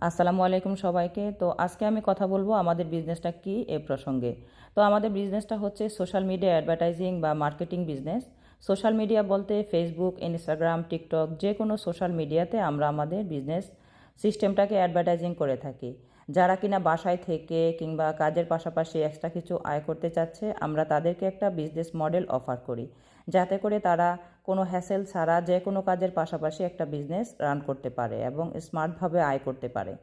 আসসালামু আলাইকুম সবাইকে। তো আজকে আমি কথা বলবো আমাদের বিজনেসটা কি এই প্রসঙ্গে। তো আমাদের বিজনেসটা হচ্ছে সোশ্যাল মিডিয়া অ্যাডভার্টাইজিং বা মার্কেটিং বিজনেস। সোশ্যাল মিডিয়া বলতে ফেসবুক, ইনস্টাগ্রাম, টিকটক যে কোনো সোশ্যাল মিডিয়াতে আমরা আমাদের বিজনেস সিস্টেমটাকে অ্যাডভার্টাইজিং করে থাকি। যারা কিনা বাসায় থেকে কিংবা কাজের পাশাপাশি এক্সট্রা কিছু আয় করতে চাচ্ছে, আমরা তাদেরকে একটা বিজনেস মডেল অফার করি, যাতে করে তারা কোনো হ্যাসেল ছাড়া যে কোনো কাজের পাশাপাশি একটা বিজনেস রান করতে পারে এবং স্মার্টভাবে আয় করতে পারে।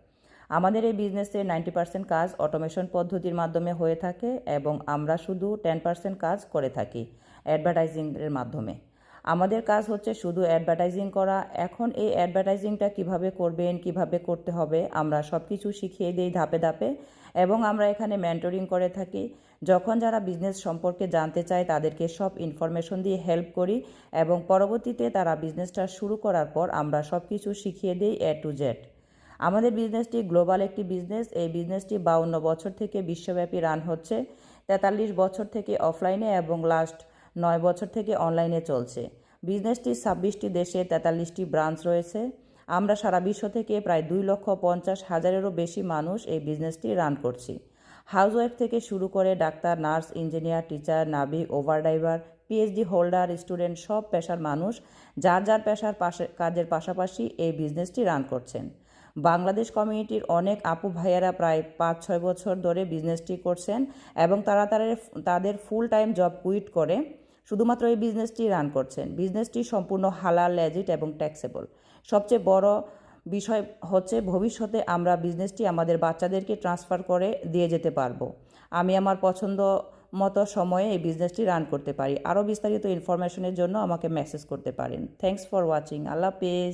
আমাদের এই বিজনেসে 90% কাজ অটোমেশন পদ্ধতির মাধ্যমে হয়ে থাকে এবং আমরা শুধু 10% কাজ করে থাকি অ্যাডভার্টাইজিংয়ের মাধ্যমে। আমাদের কাজ হচ্ছে শুধু অ্যাডভার্টাইজিং করা। এখন এই অ্যাডভার্টাইজিংটা কিভাবে করবেন, কিভাবে করতে হবে, আমরা সব কিছু শিখিয়ে দিই ধাপে ধাপে এবং আমরা এখানে মেন্টরিং করে থাকি। যখন যারা বিজনেস সম্পর্কে জানতে চায় তাদেরকে সব ইনফরমেশন দিয়ে হেল্প করি এবং পরবর্তীতে তারা বিজনেসটা শুরু করার পর আমরা সব কিছু শিখিয়ে দিই A to Z। আমাদের বিজনেসটি গ্লোবাল একটি বিজনেস। এই বিজনেসটি 52 বছর থেকে বিশ্বব্যাপী রান হচ্ছে। 43 বছর থেকে অফলাইনে এবং লাস্ট 9 বছর থেকে অনলাইনে চলছে। বিজনেসটি 26টি দেশে 43টি ব্রাঞ্চ রয়েছে। আমরা সারা বিশ্ব থেকে প্রায় 2,50,000-এরও বেশি মানুষ এই বিজনেসটি রান করছি। হাউসওয়াইফ থেকে শুরু করে ডাক্তার, নার্স, ইঞ্জিনিয়ার, টিচার, নাবিক, over driver, PhD holder, student, সব পেশার মানুষ যার যার পেশার কাজের পাশাপাশি এই বিজনেসটি রান করছেন। বাংলাদেশ কমিউনিটির অনেক আপু ভাইয়ারা প্রায় 5-6 বছর ধরে বিজনেসটি করছেন এবং তারা তাদের ফুল টাইম জব কুইট করে শুধুমাত্র এই বিজনেসটি রান করছেন। বিজনেসটি সম্পূর্ণ হালাল, লেজিট এবং ট্যাক্সেবল। সবচেয়ে বড় বিষয় হচ্ছে ভবিষ্যতে আমরা বিজনেসটি আমাদের বাচ্চাদেরকে ট্রান্সফার করে দিয়ে যেতে পারবো। আমি আমার পছন্দ মতো সময়ে এই বিজনেসটি রান করতে পারি। আরও বিস্তারিত ইনফরমেশনের জন্য আমাকে মেসেজ করতে পারেন। Thanks for watching. আল্লাহ হাফেজ।